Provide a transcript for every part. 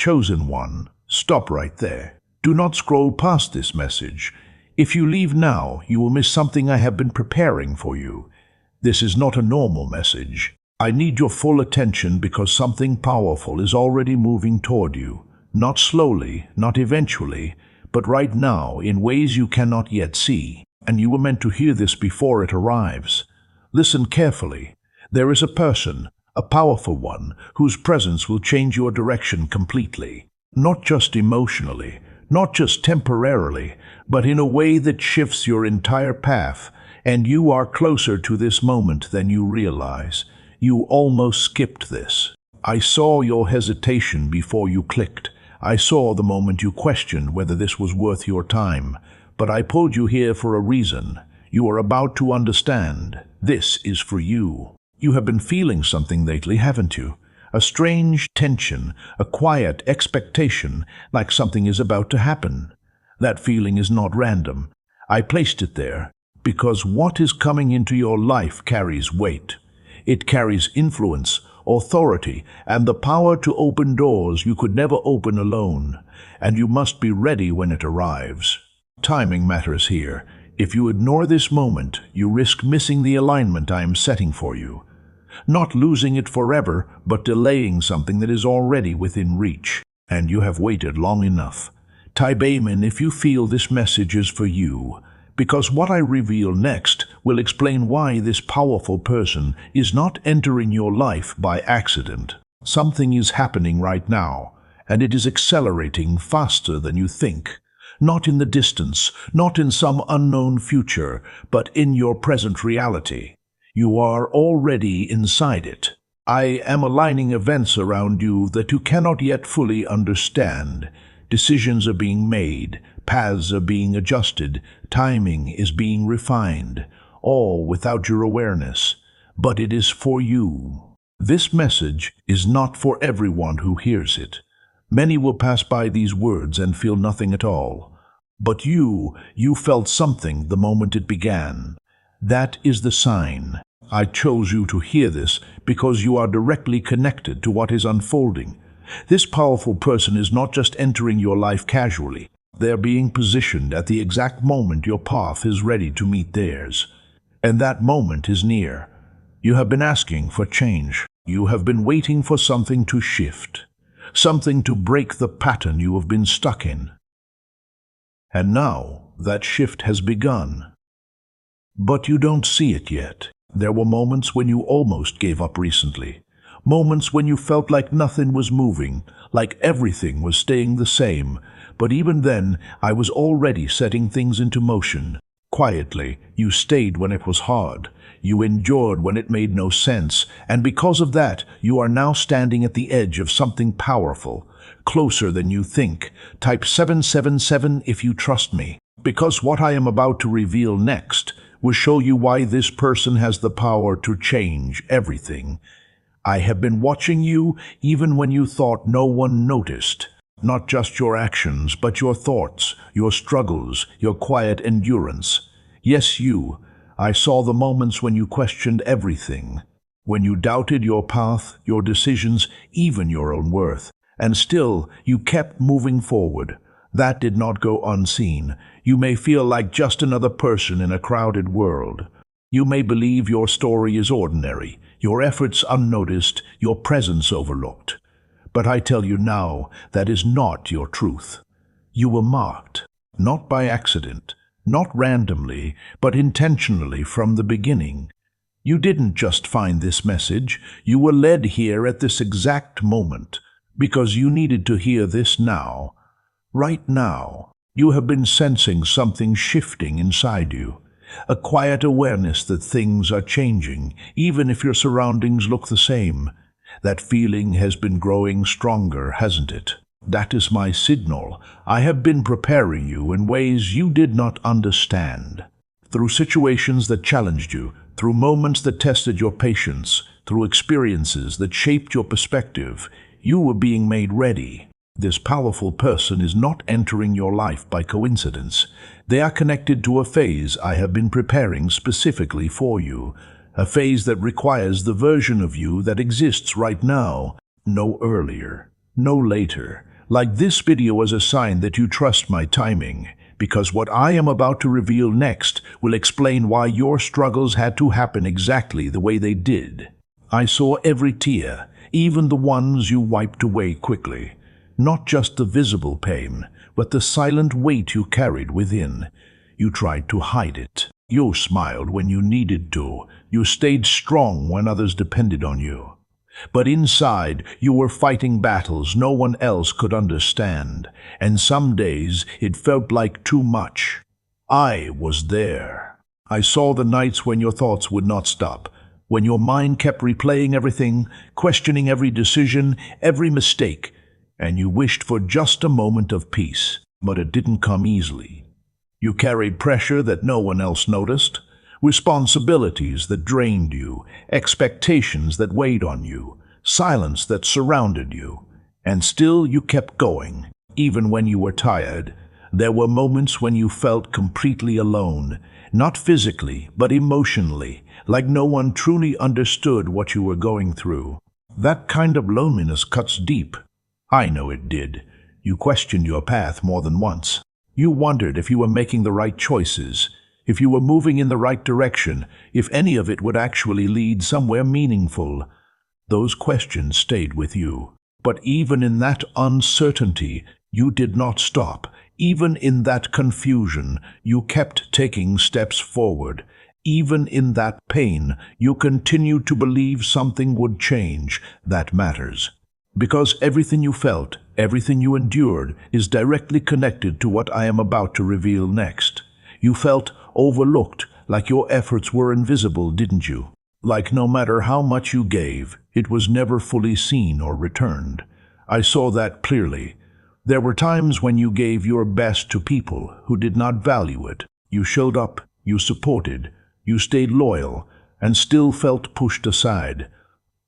chosen one, stop right there. Do not scroll past this message. If you leave now, you will miss something I have been preparing for you. This is not a normal message. I need your full attention because something powerful is already moving toward you. Not slowly, not eventually, but right now in ways you cannot yet see. And you were meant to hear this before it arrives. Listen carefully. There is a person, a powerful one, whose presence will change your direction completely. Not just emotionally, not just temporarily, but in a way that shifts your entire path, and you are closer to this moment than you realize. You almost skipped this. I saw your hesitation before you clicked. I saw the moment you questioned whether this was worth your time. But I pulled you here for a reason. You are about to understand. This is for you. You have been feeling something lately, haven't you? A strange tension, a quiet expectation, like something is about to happen. That feeling is not random. I placed it there because what is coming into your life carries weight. It carries influence, authority, and the power to open doors you could never open alone, and you must be ready when it arrives. Timing matters here. If you ignore this moment, you risk missing the alignment I am setting for you. Not losing it forever, but delaying something that is already within reach. And you have waited long enough. Type Amen if you feel this message is for you, because what I reveal next will explain why this powerful person is not entering your life by accident. Something is happening right now, and it is accelerating faster than you think. Not in the distance, not in some unknown future, but in your present reality. You are already inside it. I am aligning events around you that you cannot yet fully understand. Decisions are being made, paths are being adjusted, timing is being refined, all without your awareness. But it is for you. This message is not for everyone who hears it. Many will pass by these words and feel nothing at all. But you felt something the moment it began. That is the sign. I chose you to hear this because you are directly connected to what is unfolding. This powerful person is not just entering your life casually. They're being positioned at the exact moment your path is ready to meet theirs. And that moment is near. You have been asking for change. You have been waiting for something to shift, something to break the pattern you have been stuck in. And now that shift has begun. But you don't see it yet. There were moments when you almost gave up recently. Moments when you felt like nothing was moving, like everything was staying the same. But even then, I was already setting things into motion. Quietly, you stayed when it was hard. You endured when it made no sense. And because of that, you are now standing at the edge of something powerful, closer than you think. Type 777 if you trust me. Because what I am about to reveal next will show you why this person has the power to change everything. I have been watching you even when you thought no one noticed. Not just your actions, but your thoughts, your struggles, your quiet endurance. Yes, you. I saw the moments when you questioned everything, when you doubted your path, your decisions, even your own worth. And still, you kept moving forward. That did not go unseen. You may feel like just another person in a crowded world. You may believe your story is ordinary, your efforts unnoticed, your presence overlooked. But I tell you now, that is not your truth. You were marked, not by accident, not randomly, but intentionally from the beginning. You didn't just find this message, you were led here at this exact moment, because you needed to hear this now. Right now, you have been sensing something shifting inside you. A quiet awareness that things are changing, even if your surroundings look the same. That feeling has been growing stronger, hasn't it? That is my signal. I have been preparing you in ways you did not understand. Through situations that challenged you, through moments that tested your patience, through experiences that shaped your perspective, you were being made ready. This powerful person is not entering your life by coincidence. They are connected to a phase I have been preparing specifically for you, a phase that requires the version of you that exists right now, no earlier, no later, Like this video as a sign that you trust my timing, because what I am about to reveal next will explain why your struggles had to happen exactly the way they did. I saw every tear, even the ones you wiped away quickly. Not just the visible pain, but the silent weight you carried within. You tried to hide it. You smiled when you needed to. You stayed strong when others depended on you. But inside, you were fighting battles no one else could understand, and some days it felt like too much. I was there. I saw the nights when your thoughts would not stop, when your mind kept replaying everything, questioning every decision, every mistake, and you wished for just a moment of peace, but it didn't come easily. You carried pressure that no one else noticed, responsibilities that drained you, expectations that weighed on you, silence that surrounded you, and still you kept going, even when you were tired. There were moments when you felt completely alone, not physically, but emotionally, like no one truly understood what you were going through. That kind of loneliness cuts deep. I know it did. You questioned your path more than once. You wondered if you were making the right choices, if you were moving in the right direction, if any of it would actually lead somewhere meaningful. Those questions stayed with you. But even in that uncertainty, you did not stop. Even in that confusion, you kept taking steps forward. Even in that pain, you continued to believe something would change. That matters. Because everything you felt, everything you endured, is directly connected to what I am about to reveal next. You felt overlooked, like your efforts were invisible, didn't you? Like no matter how much you gave, it was never fully seen or returned. I saw that clearly. There were times when you gave your best to people who did not value it. You showed up, you supported, you stayed loyal, and still felt pushed aside.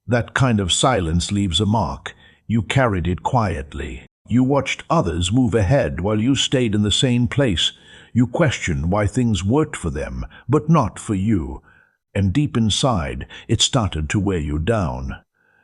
That kind of silence leaves a mark. You carried it quietly. You watched others move ahead while you stayed in the same place. You questioned why things worked for them, but not for you. And deep inside, it started to wear you down.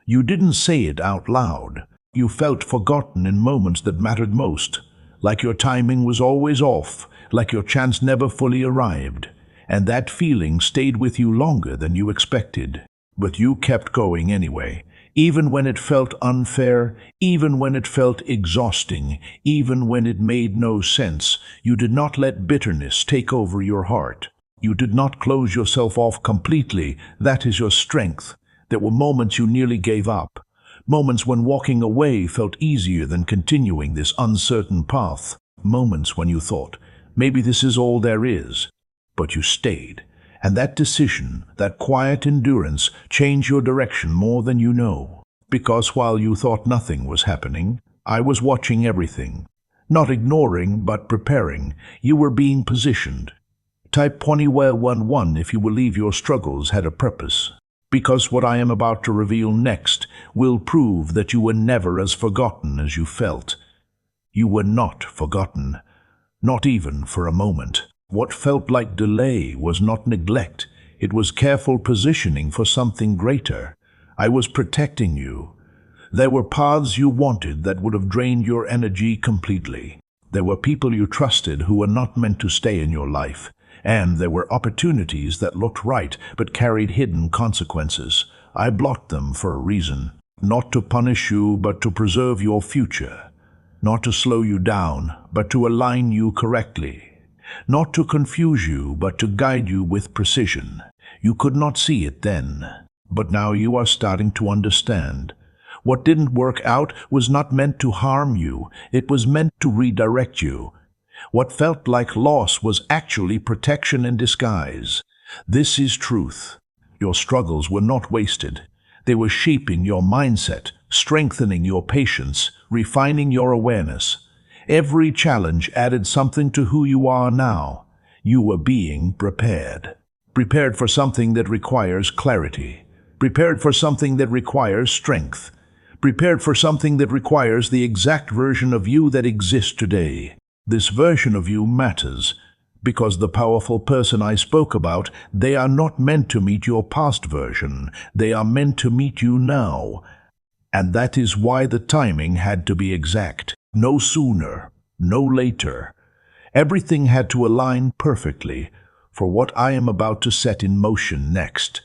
You didn't say it out loud. You felt forgotten in moments that mattered most, like your timing was always off, like your chance never fully arrived. And that feeling stayed with you longer than you expected. But you kept going anyway, even when it felt unfair, even when it felt exhausting, even when it made no sense. You did not let bitterness take over your heart. You did not close yourself off completely. That is your strength. There were moments you nearly gave up, moments when walking away felt easier than continuing this uncertain path, moments when you thought, maybe this is all there is. But you stayed. And that decision, that quiet endurance, changed your direction more than you know. Because while you thought nothing was happening, I was watching everything. Not ignoring, but preparing. You were being positioned. Type 2011 if you believe your struggles had a purpose. Because what I am about to reveal next will prove that you were never as forgotten as you felt. You were not forgotten. Not even for a moment. What felt like delay was not neglect. It was careful positioning for something greater. I was protecting you. There were paths you wanted that would have drained your energy completely. There were people you trusted who were not meant to stay in your life. And there were opportunities that looked right but carried hidden consequences. I blocked them for a reason. Not to punish you, but to preserve your future. Not to slow you down, but to align you correctly. Not to confuse you, but to guide you with precision. You could not see it then, but now you are starting to understand. What didn't work out was not meant to harm you. It was meant to redirect you. What felt like loss was actually protection in disguise. This is truth. Your struggles were not wasted. They were shaping your mindset, strengthening your patience, refining your awareness. Every challenge added something to who you are now. You were being prepared. Prepared for something that requires clarity. Prepared for something that requires strength. Prepared for something that requires the exact version of you that exists today. This version of you matters, because the powerful person I spoke about, they are not meant to meet your past version. They are meant to meet you now. And that is why the timing had to be exact. No sooner, no later. Everything had to align perfectly for what I am about to set in motion next.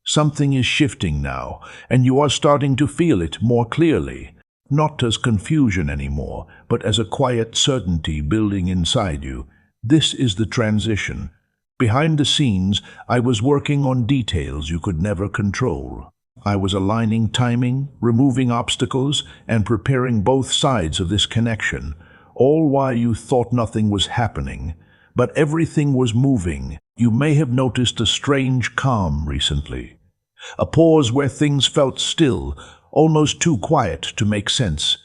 Something is shifting now, and you are starting to feel it more clearly, not as confusion anymore, but as a quiet certainty building inside you. This is the transition. Behind the scenes, I was working on details you could never control. I was aligning timing, removing obstacles, and preparing both sides of this connection, all while you thought nothing was happening. But everything was moving. You may have noticed a strange calm recently. A pause where things felt still, almost too quiet to make sense.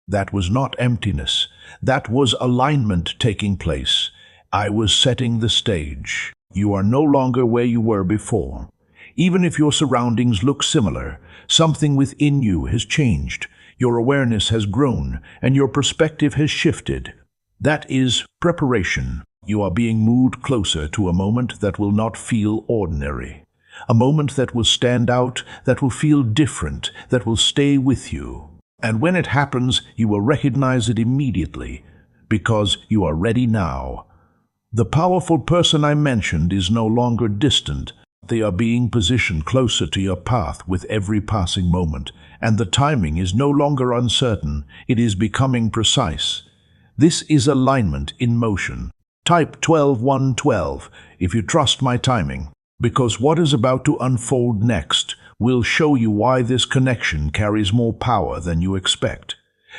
That was not emptiness. That was alignment taking place. I was setting the stage. You are no longer where you were before. Even if your surroundings look similar, something within you has changed. Your awareness has grown, and your perspective has shifted. That is preparation. You are being moved closer to a moment that will not feel ordinary. A moment that will stand out, that will feel different, that will stay with you. And when it happens, you will recognize it immediately, because you are ready now. The powerful person I mentioned is no longer distant. They are being positioned closer to your path with every passing moment, and the timing is no longer uncertain. It is becoming precise. This is alignment in motion. Type 12112 if you trust my timing, because what is about to unfold next will show you why this connection carries more power than you expect.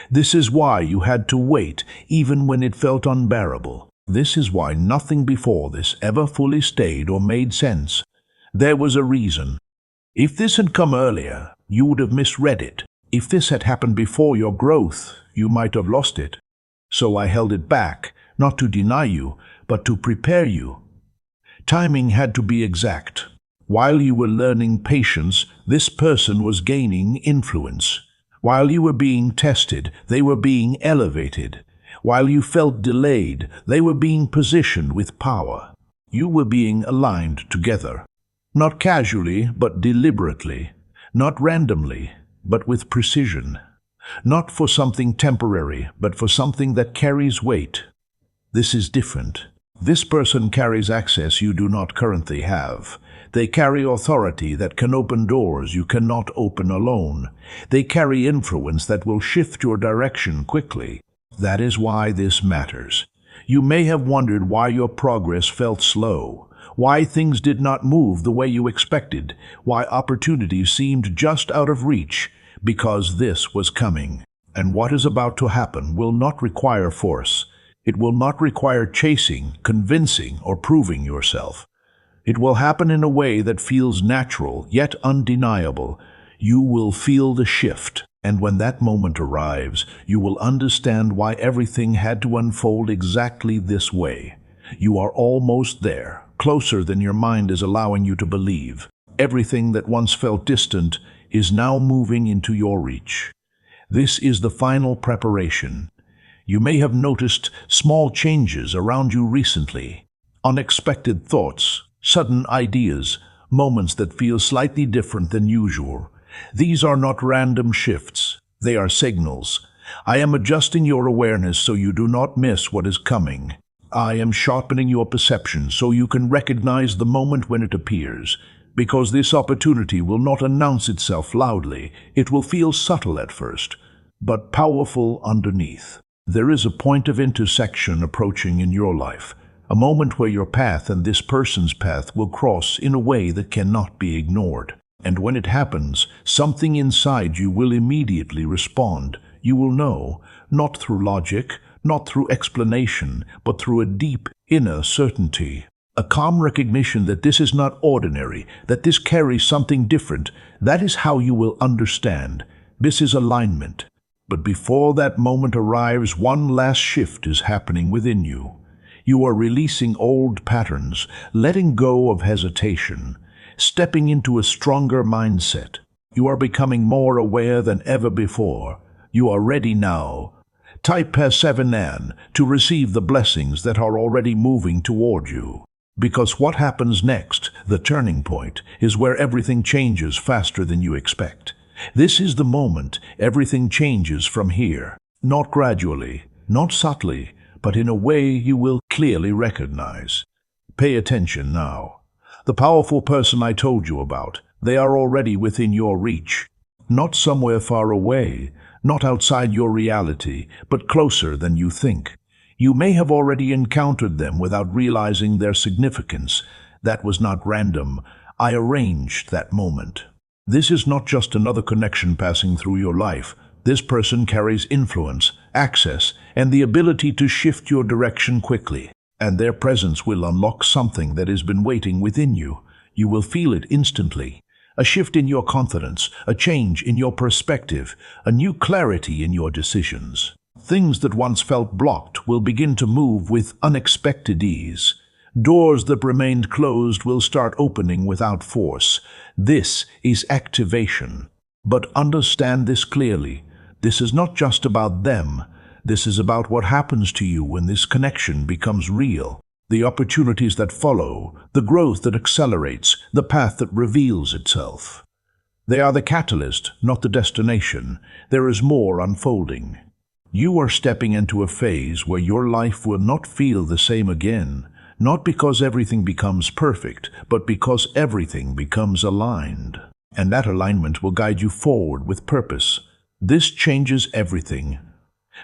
This is why you had to wait even when it felt unbearable. This is why nothing before this ever fully stayed or made sense. There was a reason. If this had come earlier, you would have misread it. If this had happened before your growth, you might have lost it. So I held it back, not to deny you, but to prepare you. Timing had to be exact. While you were learning patience, this person was gaining influence. While you were being tested, they were being elevated. While you felt delayed, they were being positioned with power. You were being aligned together. Not casually, but deliberately. Not randomly, but with precision. Not for something temporary, but for something that carries weight. This is different. This person carries access you do not currently have. They carry authority that can open doors you cannot open alone. They carry influence that will shift your direction quickly. That is why this matters. You may have wondered why your progress felt slow, why things did not move the way you expected, why opportunities seemed just out of reach, because this was coming. And what is about to happen will not require force. It will not require chasing, convincing, or proving yourself. It will happen in a way that feels natural, yet undeniable. You will feel the shift. And when that moment arrives, you will understand why everything had to unfold exactly this way. You are almost there, closer than your mind is allowing you to believe. Everything that once felt distant is now moving into your reach. This is the final preparation. You may have noticed small changes around you recently. Unexpected thoughts, sudden ideas, moments that feel slightly different than usual. These are not random shifts. They are signals. I am adjusting your awareness so you do not miss what is coming. I am sharpening your perception so you can recognize the moment when it appears. Because this opportunity will not announce itself loudly. It will feel subtle at first, but powerful underneath. There is a point of intersection approaching in your life. A moment where your path and this person's path will cross in a way that cannot be ignored. And when it happens, something inside you will immediately respond. You will know, not through logic, not through explanation, but through a deep inner certainty. A calm recognition that this is not ordinary, that this carries something different. That is how you will understand. This is alignment. But before that moment arrives, one last shift is happening within you. You are releasing old patterns, letting go of hesitation, stepping into a stronger mindset. You are becoming more aware than ever before. You are ready now. Type Perseveran to receive the blessings that are already moving toward you. Because what happens next, the turning point, is where everything changes faster than you expect. This is the moment everything changes from here. Not gradually, not subtly, but in a way you will clearly recognize. Pay attention now. The powerful person I told you about, they are already within your reach. Not somewhere far away, not outside your reality, but closer than you think. You may have already encountered them without realizing their significance. That was not random. I arranged that moment. This is not just another connection passing through your life. This person carries influence, access, and the ability to shift your direction quickly. And their presence will unlock something that has been waiting within you. You will feel it instantly. A shift in your confidence, a change in your perspective, a new clarity in your decisions. Things that once felt blocked will begin to move with unexpected ease. Doors that remained closed will start opening without force. This is activation. But understand this clearly. This is not just about them. This is about what happens to you when this connection becomes real. The opportunities that follow, the growth that accelerates, the path that reveals itself. They are the catalyst, not the destination. There is more unfolding. You are stepping into a phase where your life will not feel the same again, not because everything becomes perfect, but because everything becomes aligned. And that alignment will guide you forward with purpose. This changes everything.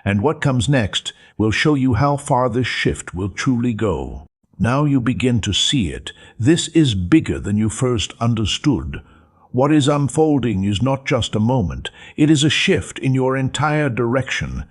And what comes next will show you how far this shift will truly go. Now you begin to see it. This is bigger than you first understood. What is unfolding is not just a moment. It is a shift in your entire direction.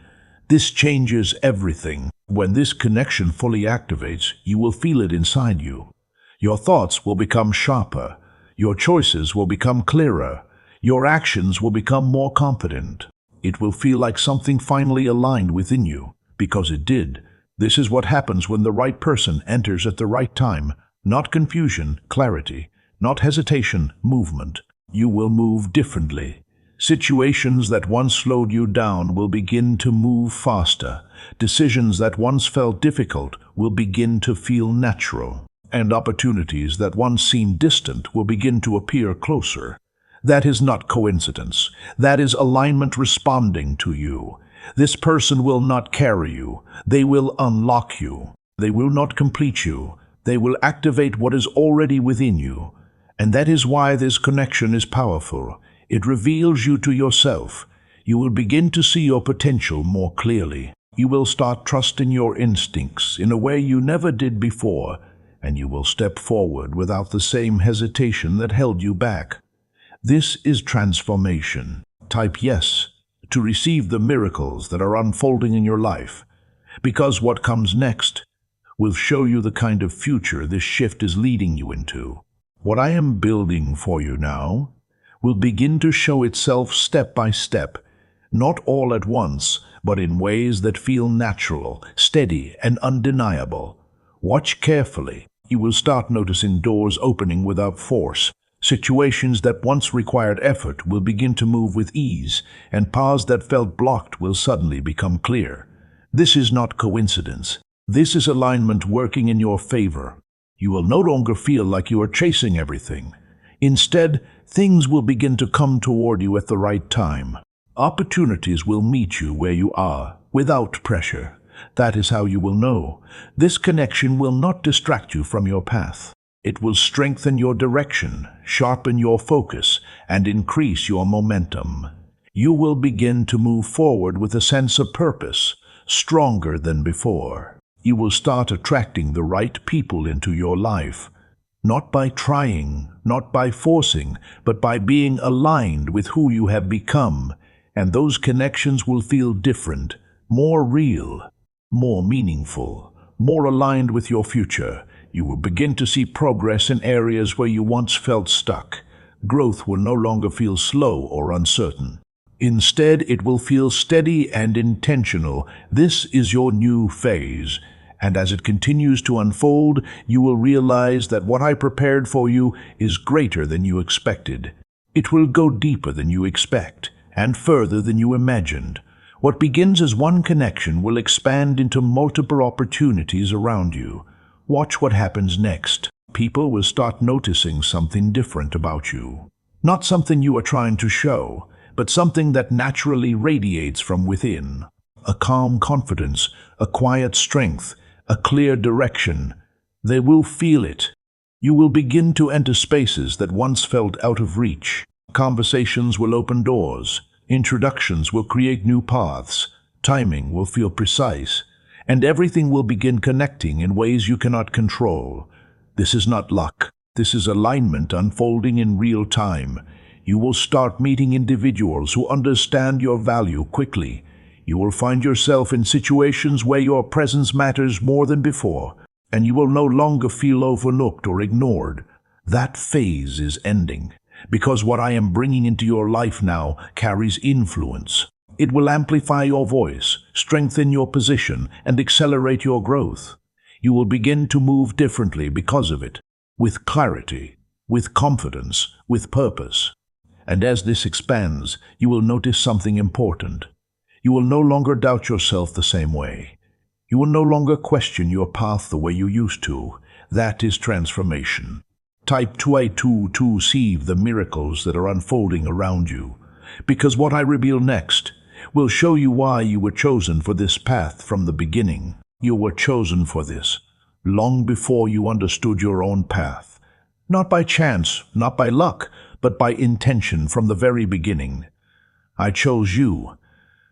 This changes everything. When this connection fully activates, you will feel it inside you. Your thoughts will become sharper. Your choices will become clearer. Your actions will become more confident. It will feel like something finally aligned within you, because it did. This is what happens when the right person enters at the right time. Not confusion, clarity. Not hesitation, movement. You will move differently. Situations that once slowed you down will begin to move faster. Decisions that once felt difficult will begin to feel natural. And opportunities that once seemed distant will begin to appear closer. That is not coincidence. That is alignment responding to you. This person will not carry you. They will unlock you. They will not complete you. They will activate what is already within you. And that is why this connection is powerful. It reveals you to yourself. You will begin to see your potential more clearly. You will start trusting your instincts in a way you never did before, and you will step forward without the same hesitation that held you back. This is transformation. Type yes to receive the miracles that are unfolding in your life, because what comes next will show you the kind of future this shift is leading you into. What I am building for you now will begin to show itself step by step, not all at once, but in ways that feel natural, steady, and undeniable. Watch carefully. You will start noticing doors opening without force. Situations that once required effort will begin to move with ease, and paths that felt blocked will suddenly become clear. This is not coincidence. This is alignment working in your favor. You will no longer feel like you are chasing everything. Instead, things will begin to come toward you at the right time. Opportunities will meet you where you are, without pressure. That is how you will know. This connection will not distract you from your path. It will strengthen your direction, sharpen your focus, and increase your momentum. You will begin to move forward with a sense of purpose, stronger than before. You will start attracting the right people into your life, not by trying, not by forcing, but by being aligned with who you have become. And those connections will feel different, more real, more meaningful, more aligned with your future. You will begin to see progress in areas where you once felt stuck. Growth will no longer feel slow or uncertain. Instead, it will feel steady and intentional. This is your new phase. And as it continues to unfold, you will realize that what I prepared for you is greater than you expected. It will go deeper than you expect, and further than you imagined. What begins as one connection will expand into multiple opportunities around you. Watch what happens next. People will start noticing something different about you. Not something you are trying to show, but something that naturally radiates from within. a calm confidence, a quiet strength, a clear direction. They will feel it. You will begin to enter spaces that once felt out of reach. Conversations will open doors. Introductions will create new paths. Timing will feel precise. And everything will begin connecting in ways you cannot control. This is not luck. This is alignment unfolding in real time. You will start meeting individuals who understand your value quickly. You will find yourself in situations where your presence matters more than before, and you will no longer feel overlooked or ignored. That phase is ending, because what I am bringing into your life now carries influence. It will amplify your voice, strengthen your position, and accelerate your growth. You will begin to move differently because of it, with clarity, with confidence, with purpose. And as this expands, you will notice something important. You will no longer doubt yourself the same way. You will no longer question your path the way you used to. That is transformation. Type 2 to see the miracles that are unfolding around you. Because what I reveal next will show you why you were chosen for this path from the beginning. You were chosen for this, long before you understood your own path. Not by chance, not by luck, but by intention from the very beginning. I chose you.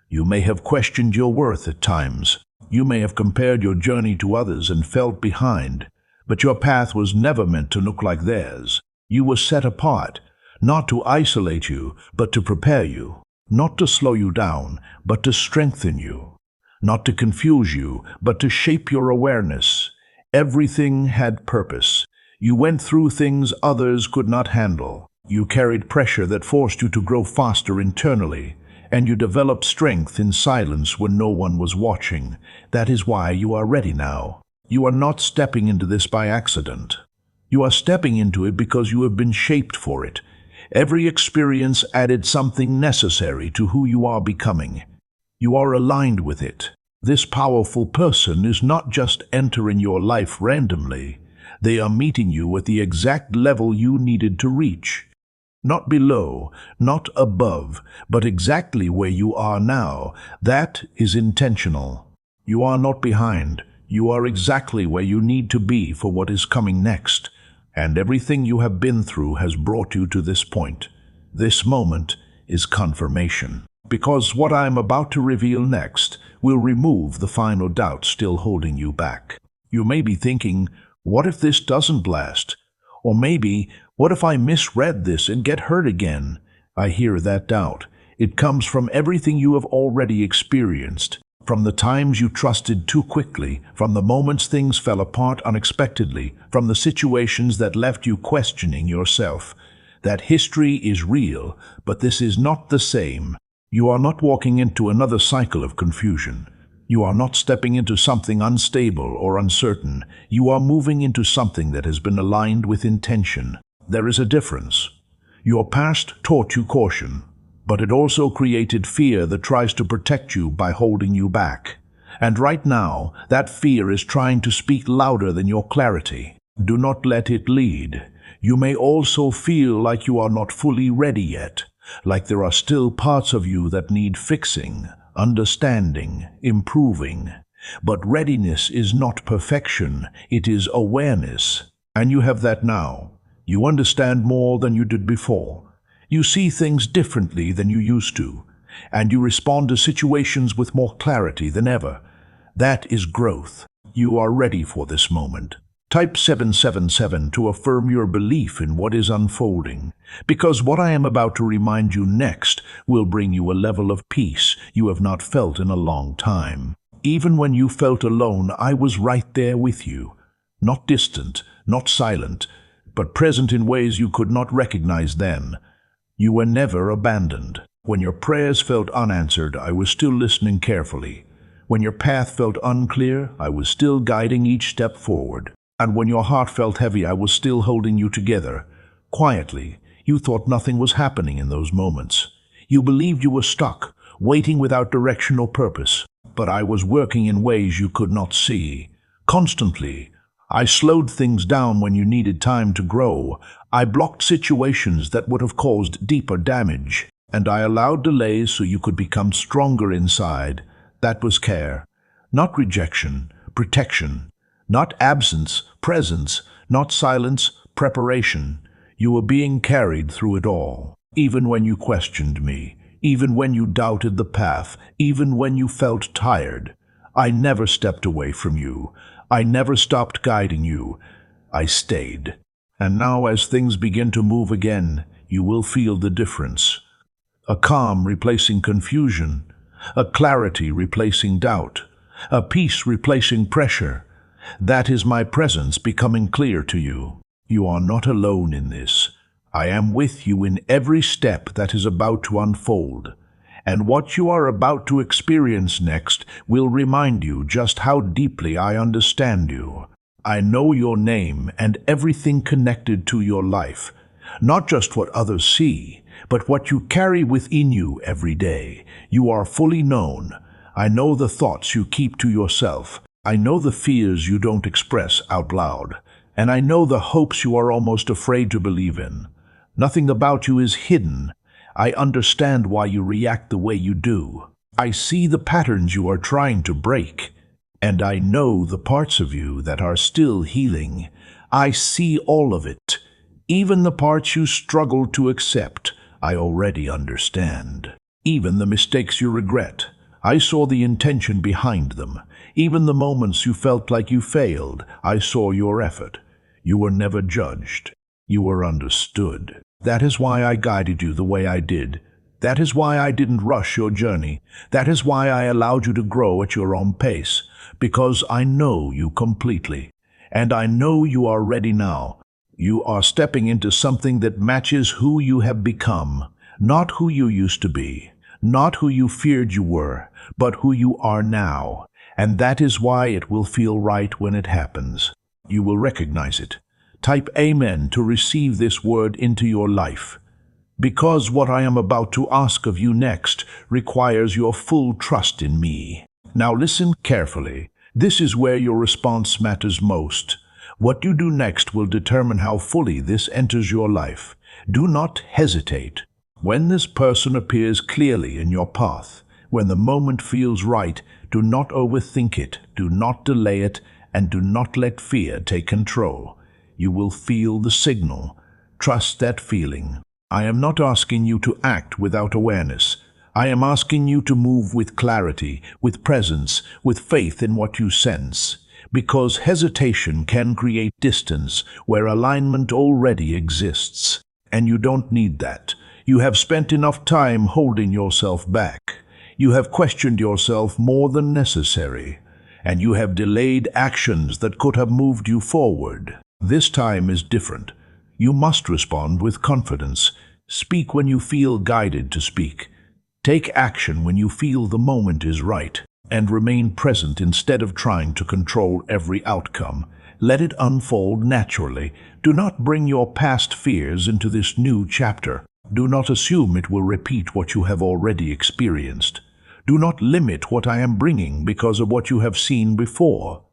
You may have questioned your worth at times. You may have compared your journey to others and felt behind, but your path was never meant to look like theirs. You were set apart, not to isolate you, but to prepare you, not to slow you down, but to strengthen you, not to confuse you, but to shape your awareness. Everything had purpose. You went through things others could not handle. You carried pressure that forced you to grow faster internally, and you developed strength in silence when no one was watching. That is why you are ready now. You are not stepping into this by accident. You are stepping into it because you have been shaped for it. Every experience added something necessary to who you are becoming. You are aligned with it. This powerful person is not just entering your life randomly. They are meeting you at the exact level you needed to reach. Not below, not above, but exactly where you are now. That is intentional. You are not behind. You are exactly where you need to be for what is coming next. And everything you have been through has brought you to this point. This moment is confirmation. Because what I am about to reveal next will remove the final doubt still holding you back. You may be thinking, what if this doesn't last? Or maybe, what if I misread this and get hurt again? I hear that doubt. It comes from everything you have already experienced, from the times you trusted too quickly, from the moments things fell apart unexpectedly, from the situations that left you questioning yourself. That history is real, but this is not the same. You are not walking into another cycle of confusion. You are not stepping into something unstable or uncertain. You are moving into something that has been aligned with intention. There is a difference. Your past taught you caution, but it also created fear that tries to protect you by holding you back. And right now, that fear is trying to speak louder than your clarity. Do not let it lead. You may also feel like you are not fully ready yet, like there are still parts of you that need fixing, understanding, improving. But readiness is not perfection, it is awareness. And you have that now. You understand more than you did before. You see things differently than you used to, and you respond to situations with more clarity than ever. That is growth. You are ready for this moment. Type 777 to affirm your belief in what is unfolding, because what I am about to remind you next will bring you a level of peace you have not felt in a long time. Even when you felt alone, I was right there with you. Not distant, not silent, but present in ways you could not recognize then. You were never abandoned. When your prayers felt unanswered, I was still listening carefully. When your path felt unclear, I was still guiding each step forward. And when your heart felt heavy, I was still holding you together. Quietly, you thought nothing was happening in those moments. You believed you were stuck, waiting without direction or purpose. But I was working in ways you could not see. Constantly, I slowed things down when you needed time to grow. I blocked situations that would have caused deeper damage. And I allowed delays so you could become stronger inside. That was care. Not rejection, protection. Not absence, presence. Not silence, preparation. You were being carried through it all. Even when you questioned me, even when you doubted the path, even when you felt tired, I never stepped away from you. I never stopped guiding you. I stayed. And now as things begin to move again, you will feel the difference. A calm replacing confusion, a clarity replacing doubt, a peace replacing pressure. That is my presence becoming clear to you. You are not alone in this. I am with you in every step that is about to unfold. And what you are about to experience next will remind you just how deeply I understand you. I know your name and everything connected to your life, not just what others see, but what you carry within you every day. You are fully known. I know the thoughts you keep to yourself. I know the fears you don't express out loud. And I know the hopes you are almost afraid to believe in. Nothing about you is hidden. I understand why you react the way you do. I see the patterns you are trying to break. And I know the parts of you that are still healing. I see all of it. Even the parts you struggle to accept, I already understand. Even the mistakes you regret, I saw the intention behind them. Even the moments you felt like you failed, I saw your effort. You were never judged. You were understood. That is why I guided you the way I did. That is why I didn't rush your journey. That is why I allowed you to grow at your own pace. Because I know you completely. And I know you are ready now. You are stepping into something that matches who you have become. Not who you used to be. Not who you feared you were, but who you are now. And that is why it will feel right when it happens. You will recognize it. Type Amen to receive this word into your life. Because what I am about to ask of you next requires your full trust in me. Now listen carefully. This is where your response matters most. What you do next will determine how fully this enters your life. Do not hesitate. When this person appears clearly in your path, when the moment feels right, do not overthink it, do not delay it, and do not let fear take control. You will feel the signal. Trust that feeling. I am not asking you to act without awareness. I am asking you to move with clarity, with presence, with faith in what you sense. Because hesitation can create distance where alignment already exists. And you don't need that. You have spent enough time holding yourself back. You have questioned yourself more than necessary. And you have delayed actions that could have moved you forward. This time is different. You must respond with confidence. Speak when you feel guided to speak. Take action when you feel the moment is right. And remain present instead of trying to control every outcome. Let it unfold naturally. Do not bring your past fears into this new chapter. Do not assume it will repeat what you have already experienced. Do not limit what I am bringing because of what you have seen before.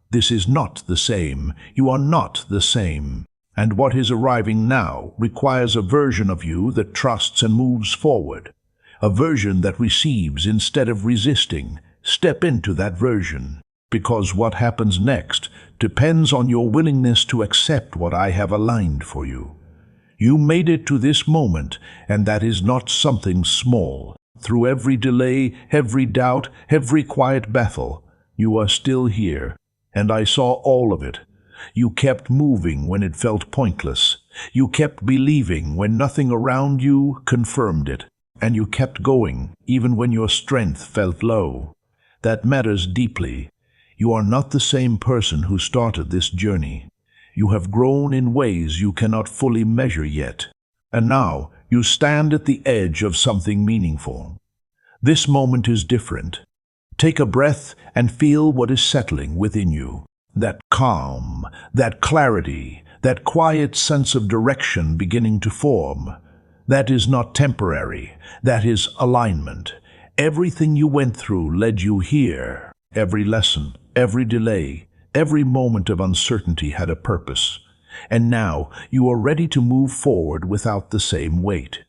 This is not the same. You are not the same. And what is arriving now requires a version of you that trusts and moves forward. A version that receives instead of resisting. Step into that version. Because what happens next depends on your willingness to accept what I have aligned for you. You made it to this moment, and that is not something small. Through every delay, every doubt, every quiet battle, you are still here, and I saw all of it. You kept moving when it felt pointless. You kept believing when nothing around you confirmed it. And you kept going, even when your strength felt low. That matters deeply. You are not the same person who started this journey. You have grown in ways you cannot fully measure yet. And now, you stand at the edge of something meaningful. This moment is different. Take a breath and feel what is settling within you. That calm, that clarity, that quiet sense of direction beginning to form. That is not temporary. That is alignment. Everything you went through led you here. Every lesson, every delay, every moment of uncertainty had a purpose. And now you are ready to move forward without the same weight.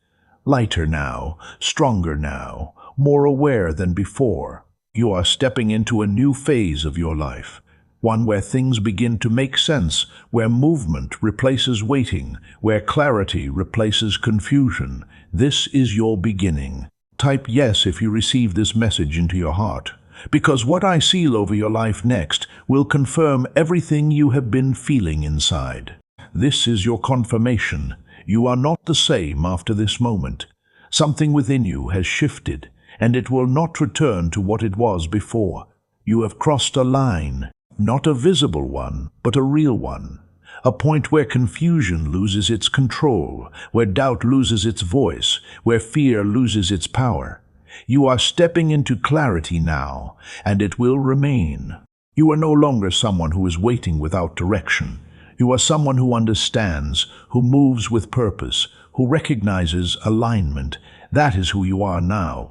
Lighter now, stronger now, more aware than before. You are stepping into a new phase of your life, one where things begin to make sense, where movement replaces waiting, where clarity replaces confusion. This is your beginning. Type yes if you receive this message into your heart, because what I seal over your life next will confirm everything you have been feeling inside. This is your confirmation. You are not the same after this moment. Something within you has shifted, and it will not return to what it was before. You have crossed a line, not a visible one, but a real one. A point where confusion loses its control, where doubt loses its voice, where fear loses its power. You are stepping into clarity now, and it will remain. You are no longer someone who is waiting without direction. You are someone who understands, who moves with purpose, who recognizes alignment. That is who you are now.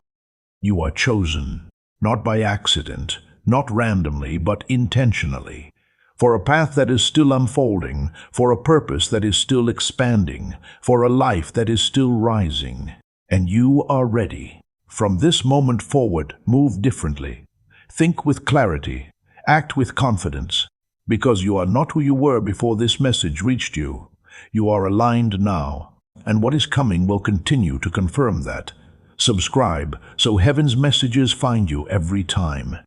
You are chosen, not by accident, not randomly, but intentionally, for a path that is still unfolding, for a purpose that is still expanding, for a life that is still rising. And you are ready. From this moment forward, move differently. Think with clarity. Act with confidence. Because you are not who you were before this message reached you. You are aligned now, and what is coming will continue to confirm that. Subscribe so heaven's messages find you every time.